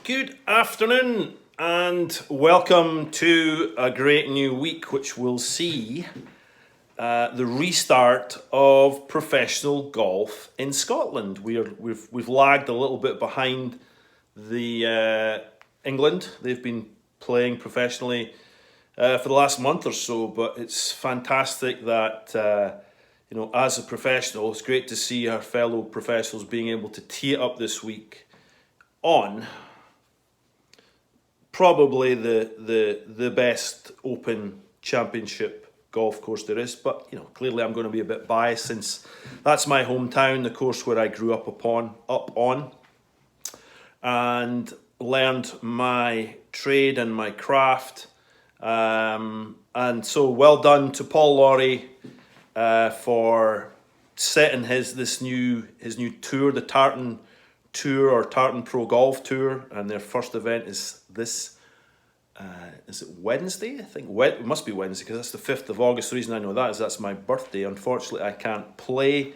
Good afternoon and welcome to a great new week which will see the restart of professional golf in Scotland. We've lagged a little bit behind the England. They've been playing professionally for the last month or so, but it's fantastic that as a professional, it's great to see our fellow professionals being able to tee it up this week on probably the best Open Championship golf course there is. But clearly I'm going to be a bit biased since that's my hometown, the course where I grew up on, and learned my trade and my craft. And so well done to Paul Laurie for setting his new tour, the Tartan Tour or Tartan Pro Golf Tour, and their first event is this. Is it Wednesday? I think it must be Wednesday because that's the 5th of August. The reason I know that is that's my birthday. Unfortunately, I can't play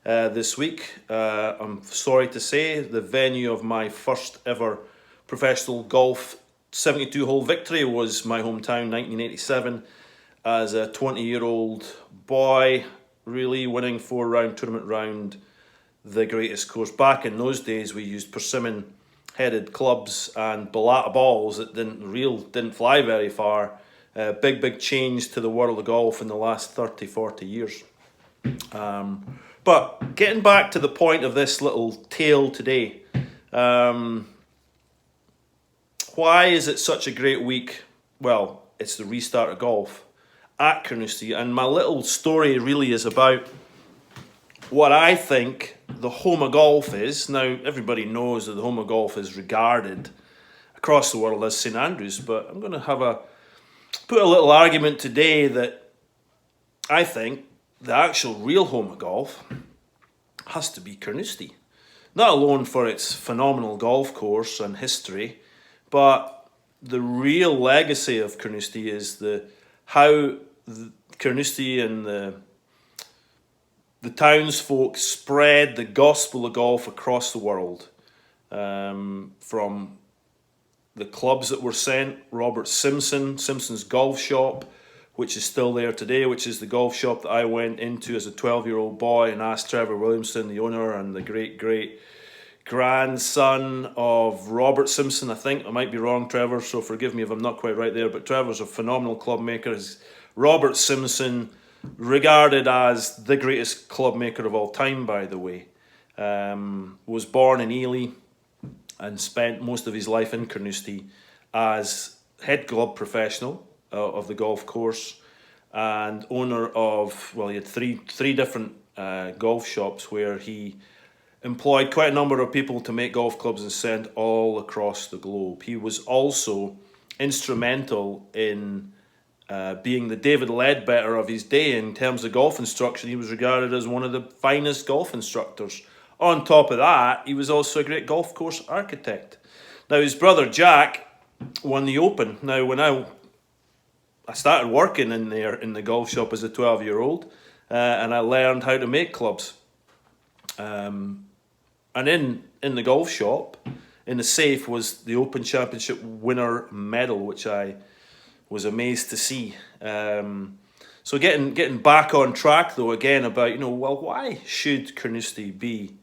this week. I'm sorry to say the venue of my first ever professional golf 72-hole victory was my hometown, 1987, as a 20-year-old boy, really winning 4-round tournament round, the greatest course. Back in those days, we used persimmon headed clubs and Balata balls that didn't fly very far. Big change to the world of golf in the last 30-40 years. But getting back to the point of this little tale today, why is it such a great week? Well, it's the restart of golf at Carnoustie, and my little story really is about what I think the home of golf is. Now, everybody knows that the home of golf is regarded across the world as St Andrews, but I'm going to put a little argument today that I think the actual real home of golf has to be Carnoustie. Not alone for its phenomenal golf course and history, but the real legacy of Carnoustie is how Carnoustie and the townsfolk spread the gospel of golf across the world. From the clubs that were sent, Robert Simpson's golf shop, which is still there today, which is the golf shop that I went into as a 12-year-old boy and asked Trevor Williamson, the owner and the great grandson of Robert Simpson. I think I might be wrong, Trevor, so forgive me if I'm not quite right there, but Trevor's a phenomenal club maker. Robert Simpson, regarded as the greatest club maker of all time, by the way, was born in Ely and spent most of his life in Carnoustie as head club professional of the golf course and owner of, well, he had three different golf shops where he employed quite a number of people to make golf clubs and send all across the globe. He was also instrumental in being the David Ledbetter of his day in terms of golf instruction. He was regarded as one of the finest golf instructors. On top of that, he was also a great golf course architect. Now, his brother Jack won the Open. Now, when I started working in the golf shop as a 12-year-old, and I learned how to make clubs. And in the golf shop, in the safe, was the Open Championship winner medal, which I was amazed to see. So getting back on track though, again about why should Carnoustie be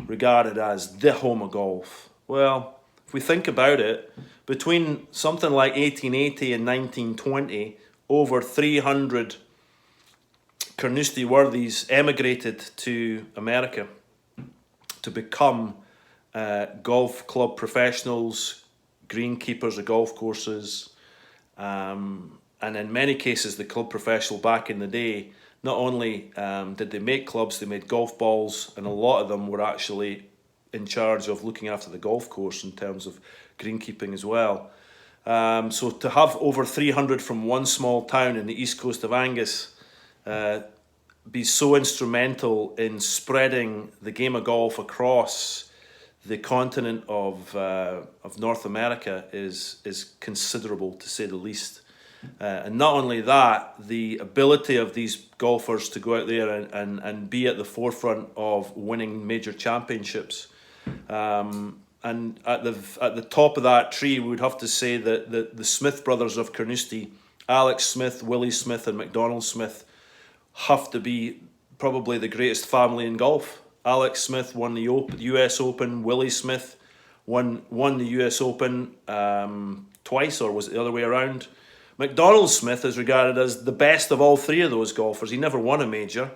regarded as the home of golf? Well, if we think about it, between something like 1880 and 1920, over 300 Carnoustie worthies emigrated to America to become golf club professionals, greenkeepers of golf courses. And in many cases, the club professional back in the day, not only did they make clubs, they made golf balls, and a lot of them were actually in charge of looking after the golf course in terms of greenkeeping as well. So to have over 300 from one small town in the east coast of Angus be so instrumental in spreading the game of golf across the continent of North America is considerable, to say the least. And not only that, the ability of these golfers to go out there and be at the forefront of winning major championships and at the top of that tree, we would have to say that the Smith brothers of Carnoustie, Alex Smith, Willie Smith, and McDonald Smith, have to be probably the greatest family in golf. Alex Smith won the US Open. Willie Smith won the US Open twice, or was it the other way around? McDonald Smith is regarded as the best of all three of those golfers. He never won a major.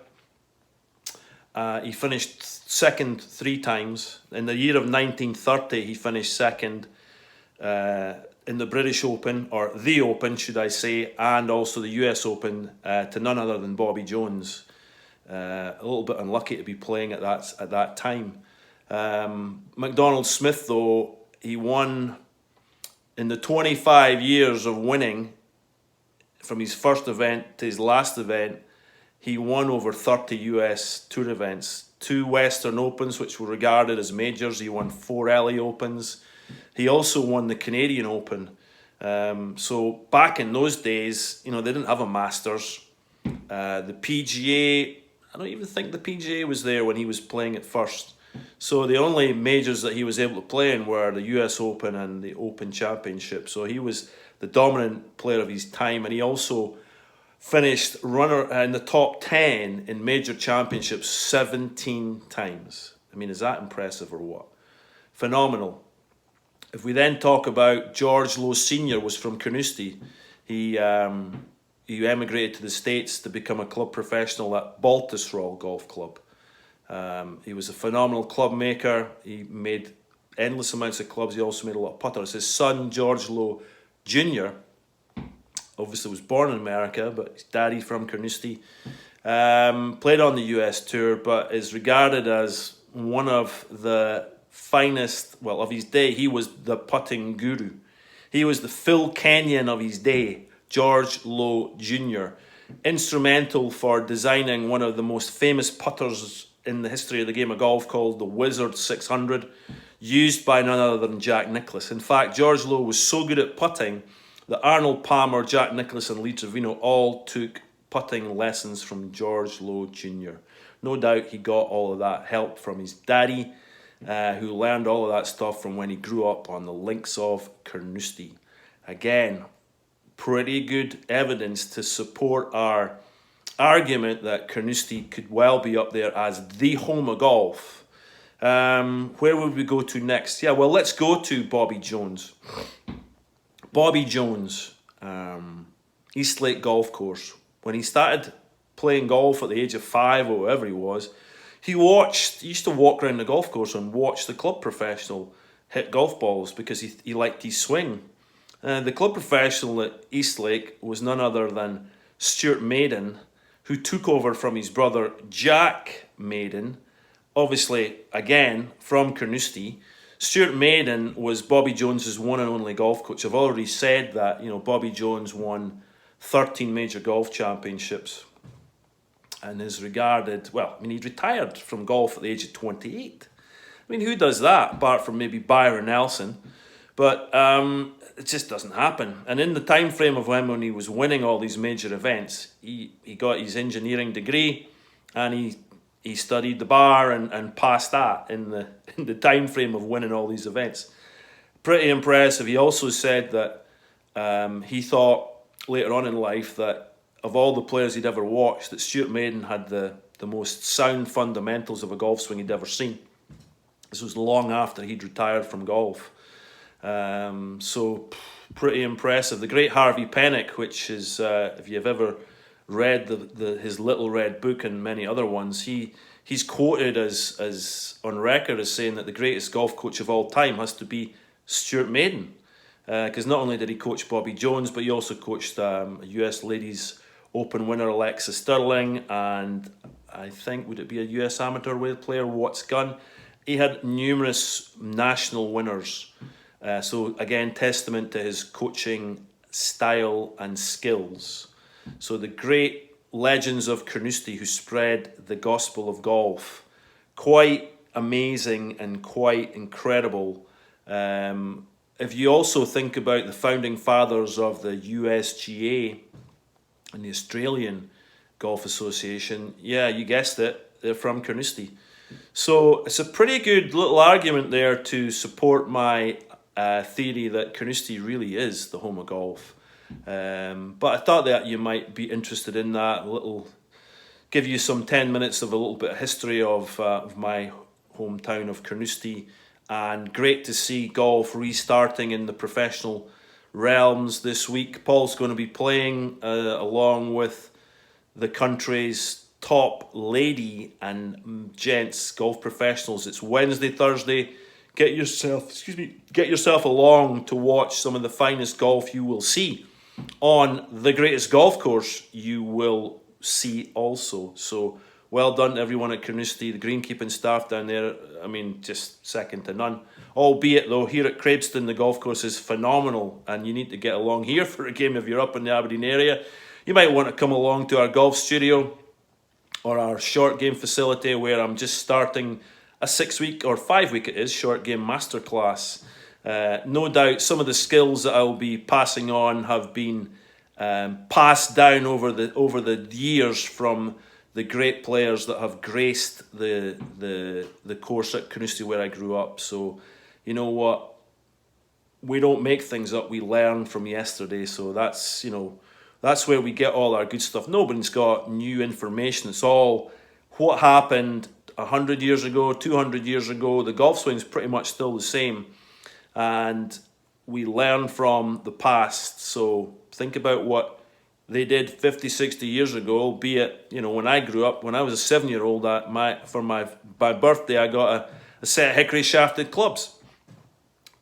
He finished second 3 times. In the year of 1930, he finished second in the British Open, or the Open, should I say, and also the US Open to none other than Bobby Jones. A little bit unlucky to be playing at that time. McDonald Smith, though, he won in the 25 years of winning, from his first event to his last event, he won over 30 US Tour events, 2 Western Opens, which were regarded as majors. He won 4 LA Opens. He also won the Canadian Open. So back in those days, they didn't have a Masters. The PGA, I don't even think the PGA was there when he was playing at first. So the only majors that he was able to play in were the US Open and the Open Championship. So he was the dominant player of his time, and he also finished runner in the top 10 in major championships 17 times. I mean, is that impressive or what? Phenomenal. If we then talk about George Lowe Sr., was from Carnoustie. He emigrated to the States to become a club professional at Baltusrol Golf Club. He was a phenomenal club maker. He made endless amounts of clubs. He also made a lot of putters. His son, George Lowe Jr., obviously was born in America, but his daddy from Carnoustie. Played on the US Tour, but is regarded as one of the finest, of his day. He was the putting guru. He was the Phil Kenyon of his day, George Lowe Jr., instrumental for designing one of the most famous putters in the history of the game of golf, called the Wizard 600, used by none other than Jack Nicklaus. In fact, George Lowe was so good at putting that Arnold Palmer, Jack Nicklaus, and Lee Trevino all took putting lessons from George Lowe Jr. No doubt he got all of that help from his daddy, who learned all of that stuff from when he grew up on the links of Carnoustie. Again, pretty good evidence to support our argument that Carnoustie could well be up there as the home of golf. Where would we go to next? Yeah, well, let's go to Bobby Jones. Bobby Jones, Eastlake Golf Course. When he started playing golf at the age of 5 or whatever he was, he used to walk around the golf course and watch the club professional hit golf balls because he liked his swing. The club professional at Eastlake was none other than Stuart Maiden, who took over from his brother Jack Maiden, obviously, again, from Carnoustie. Stuart Maiden was Bobby Jones's one and only golf coach. I've already said that, Bobby Jones won 13 major golf championships and is regarded, he retired from golf at the age of 28. Who does that apart from maybe Byron Nelson? But it just doesn't happen. And in the time frame of when he was winning all these major events, he got his engineering degree, and he studied the bar and passed that in the time frame of winning all these events. Pretty impressive. He also said that he thought later on in life that of all the players he'd ever watched, that Stuart Maiden had the most sound fundamentals of a golf swing he'd ever seen. This was long after he'd retired from golf. So pretty impressive. The great Harvey Penick, which is, if you've ever read his Little Red Book and many other ones, he's quoted as on record as saying that the greatest golf coach of all time has to be Stuart Maiden, because not only did he coach Bobby Jones, but he also coached a US Ladies Open winner Alexa Sterling, and I think, would it be a US amateur player, Watts Gunn? He had numerous national winners. So again, testament to his coaching style and skills. So the great legends of Carnoustie who spread the gospel of golf. Quite amazing and quite incredible. If you also think about the founding fathers of the USGA and the Australian Golf Association, yeah, you guessed it, they're from Carnoustie. So it's a pretty good little argument there to support my theory that Carnoustie really is the home of golf. But I thought that you might be interested in that. Give you some 10 minutes of a little bit of history of my hometown of Carnoustie, and great to see golf restarting in the professional realms this week. Paul's going to be playing along with the country's top lady and gents golf professionals. It's Wednesday, Thursday. Get yourself along to watch some of the finest golf you will see on the greatest golf course you will see also. So well done to everyone at Carnoustie, the greenkeeping staff down there. I mean, just second to none. Albeit though, here at Craibston, the golf course is phenomenal, and you need to get along here for a game if you're up in the Aberdeen area. You might want to come along to our golf studio or our short game facility, where I'm just starting a 6-week or 5-week it is short game masterclass. No doubt some of the skills that I'll be passing on have been passed down over the years from the great players that have graced the course at Carnoustie where I grew up. So you know what, we don't make things up, we learn from yesterday. So that's where we get all our good stuff. Nobody's got new information. It's all what happened 100 years ago, 200 years ago. The golf swing's pretty much still the same, and we learn from the past. So think about what they did 50, 60 years ago, be it, when I grew up, when I was a 7-year-old, for my birthday, I got a set of hickory shafted clubs.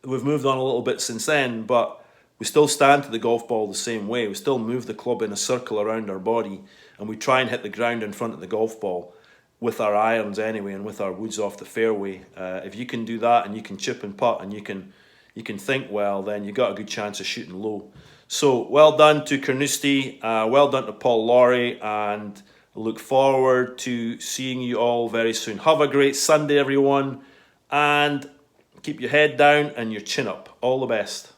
We've moved on a little bit since then, but we still stand to the golf ball the same way. We still move the club in a circle around our body, and we try and hit the ground in front of the golf ball with our irons anyway, and with our woods off the fairway. If you can do that, and you can chip and putt, and you can think well, then you got a good chance of shooting low. So well done to Carnoustie, well done to Paul Laurie, and look forward to seeing you all very soon. Have a great Sunday, everyone, and keep your head down and your chin up. All the best.